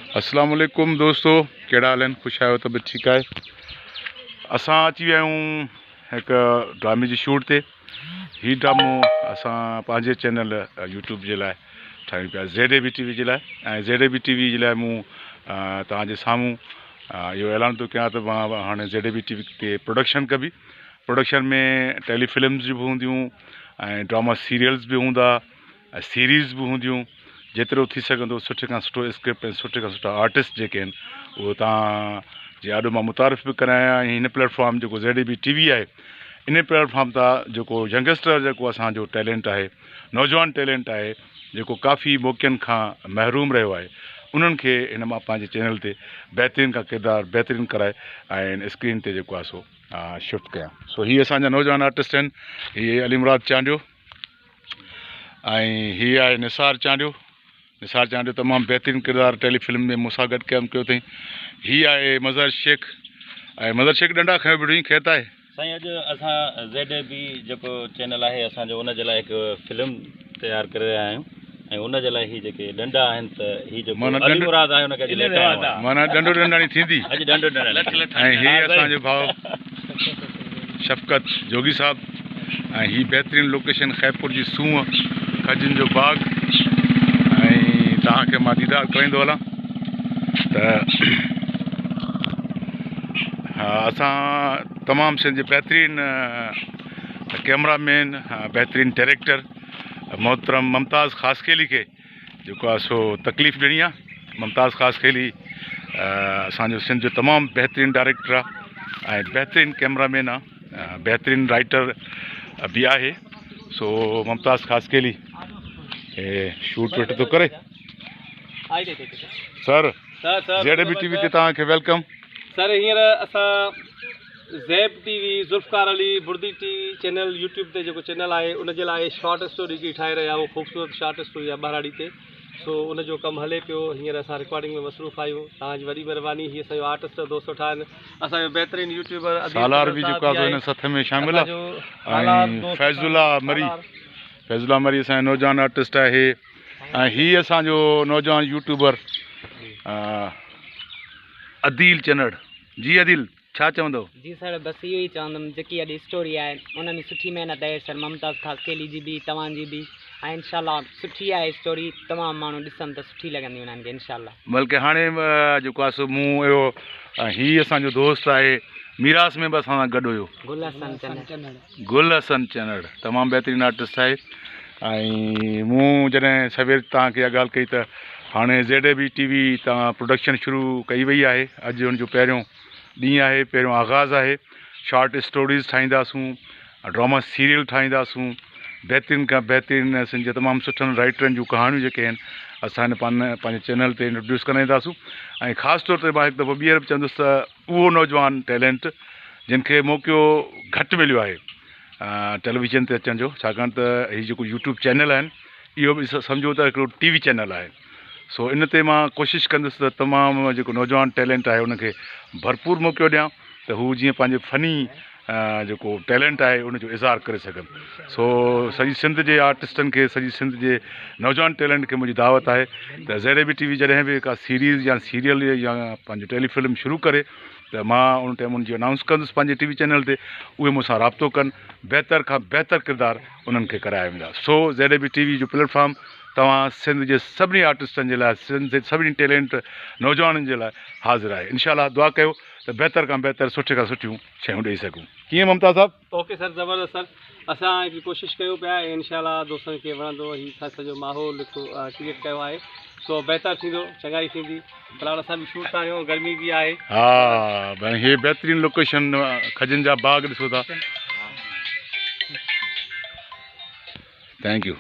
अस्सलाम वालेकुम दोस्तों, कहिड़ा हाल आहिनि? ख़ुशि आहियो? तबियत ठीकु आहे? असां अची विया आहियूं हिकु ड्रामे जी शूट ते। हीउ ड्रामो असां पंहिंजे चैनल यूट्यूब जे लाइ ठाहियूं पिया, ZAB TV जे लाइ। ऐं ZAB TV जे लाइ मूं तव्हांजे साम्हूं इहो ऐलान थो कयां त मां हाणे ZAB TV ते प्रोडक्शन कबी। प्रोडक्शन में टेलीफिल्म्स बि हूंदियूं ऐं ड्रामा सीरियल्स बि हूंदा ऐं सीरीज़ बि हूंदियूं। जेतिरो थी सघंदो सुठे खां सुठो स्क्रिप्ट ऐं सुठे खां सुठा आर्टिस्ट जेके आहिनि उहो तव्हां जे ॾाढो मां मुतारिफ़ बि करायां। ऐं हिन प्लेटफॉर्म जेको ZAB TV आहे, इन प्लेटफॉर्म तां जेको यंगस्टर जेको असांजो टैलेंट आहे, नौजवान टैलेंट आहे, जेको काफ़ी मौक़नि खां महरूम रहियो आहे, उन्हनि खे हिन मां पंहिंजे चैनल ते बहितरीन खां किरदारु बहितरीन कराए ऐं स्क्रीन ते जेको आहे सो शिफ्ट कयां। सो हीअ असांजा नौजवान आर्टिस्ट आहिनि। हीअ अलीमुराद चांडियो ऐं हीअ आहे निसार चांडियो। निसार चांडियो तमामु बहितरीनु किरदारु टेलीफिल्म में मूंसां गॾु कयो अथई। हीअ आहे मज़हर शेख। ऐं मज़हर शेख डंडा खयो बिड़ी खेत आहे साईं। अॼु असां ZAB जेको चैनल आहे असांजो, उन जे लाइ हिकु फिल्म तयारु करे रहिया आहियूं ऐं उन जे लाइ हीअ जेके डंडा आहिनि त हीअ जेको अलीमुराद आहे हुनखे माना डंडो डंडाणी थींदी। अॼु डंडो डंडा ऐं हीअ असांजो भाउ शफ़क़त जोगी साहिबु। ऐं हीअ बहितरीनु लोकेशन ख़ैरपुर जी सूंहं, खजनि जो बाग़। ऐं तव्हांखे मां दीदार कराईंदो हलां त हा, असां तमामु सिंध जे बहितरीनु कैमरामैन, बहितरीनु डायरेक्टर मोहतरम मुमताज़ ख़ासखेली खे जेको आहे सो तकलीफ़ ॾिनी आहे। मुमताज़ ख़ासखेली असांजो सिंध जो तमामु बहितरीनु डायरेक्टर आहे ऐं बहितरीनु कैमरामैन आहे, बहितरीनु राइटर बि आहे। सो मुमताज़ ख़ासखेली शूट वेठ थो करे। सर ZAB TV ते तव्हांखे वेलकम। सर, हींअर असां ZAB TV ज़ुल्फकार अली बुर्दी चैनल यूट्यूब ते जेको चैनल आहे उन जे लाइ शॉर्ट स्टोरी की ठाहे रहिया आहियूं। ख़ूबसूरत शॉर्ट स्टोरी आहे ॿाराड़ी ते। सो उनजो कमु हले पियो। हींअर असां रिकॉर्डिंग में मसरूफ़ आहियूं। तव्हांजी वॾी महिरबानी। हीअ असांजो आर्टिस्ट दोस्त आहिनि, असांजो बहितरीनु यूट्यूबर सालार बि जेको आहे हिन सथ में शामिल आहे। ऐं फैज़ुल्ला मरी असांजो नौजवान आर्टिस्ट आहे। ऐं हीअ असांजो नौजवान यूट्यूबर अदील चनड़। जी अदील, छा चवंदव? जी सर, बसि इहो ई चवंदुमि, जेकी अॼु स्टोरी आहे उन में सुठी महिनत आहे सर, मुमताज़ ख़ासखेली जी बि, तव्हांजी बि। ऐं इनशाला सुठी आहे स्टोरी, तमामु माण्हू ॾिसनि त सुठी लॻंदी उन्हनि खे इनशाला। बल्कि हाणे जेको आहे सो मूं इहो हीअ असांजो दोस्त आहे, मीरास में बि असां सां गॾु हुयो, गुल हसन चनड़, तमामु बहितरीनु आर्टिस्ट आहे। ऐं मूं जॾहिं सवेर तव्हांखे इहा ॻाल्हि कई त हाणे ZAB TV तव्हां प्रोडक्शन शुरू कई वई आहे। अॼु हुनजो पहिरियों ॾींहुं आहे, पहिरियों आगाज़ आहे। शॉर्ट स्टोरीज़ ठाहींदासूं, ड्रामा सीरियल ठाहींदासूं, बहितरीनु खां बहितरीनु सिंध जे तमामु सुठनि राइटरनि जूं कहाणियूं जेके आहिनि असां हिन पंहिंजे चैनल ते इंट्रोड्यूस कराईंदासूं। ऐं ख़ासि तौर ते मां हिकु दफ़ो ॿीहर बि चवंदुसि त उहो नौजवान टैलेंट जिन खे मौक़ो घटि मिलियो आहे टेलीविज़न ते अचण जो, छाकाणि त हीअ जेको यूट्यूब चैनल आहिनि इहो बि सम्झो त हिकिड़ो TV चैनल आहे। सो इन ते मां कोशिशि कंदुसि त तमामु जेको नौजवान टैलेंट आहे उनखे भरपूर मौक़ो ॾियां त हू जीअं पंहिंजे फ़नी जेको टैलेंट आहे उनजो इज़हार करे सघनि। सो सॼी सिंध जे आर्टिस्टनि खे, सॼी सिंध जे नौजवान टैलेंट खे मुंहिंजी दावत आहे त ZAB TV जॾहिं बि का सीरीज़ या सीरियल या पंहिंजो टेलीफिल्म शुरू करे त मां उन टाइम उनजी अनाउंस कंदुसि पंहिंजे TV चैनल ते। उहे मूंसां राब्तो कनि, बहितर खां बहितर किरदारु उन्हनि खे कराया वेंदा। सो ZAB TV जो प्लेटफॉर्म तव्हां सिंध जे सभिनी आर्टिस्टनि जे लाइ, सिंध जे सभिनी टैलेंट नौजवाननि जे लाइ हाज़िर आहे। इनशाला दुआ कयो त बहितर खां बहितर, सुठे खां सुठियूं शयूं ॾेई सघूं। कीअं ममता साहब? ओके सर, ज़बरदस्त सर। असां हिकिड़ी कोशिशि कयूं पिया ऐं इनशाला दोस्तनि खे वणंदो। हीअ असां सॼो माहौल क्रिएट कयो आहे। सो बहितर थींदो, चङाई थींदी। फ़िलहालु असां बि शूट था कयूं, गर्मी बि आहे। हा भई, हीअ बहितरीनु लोकेशन खजनि जा बाग़ ॾिसो था। Thank U.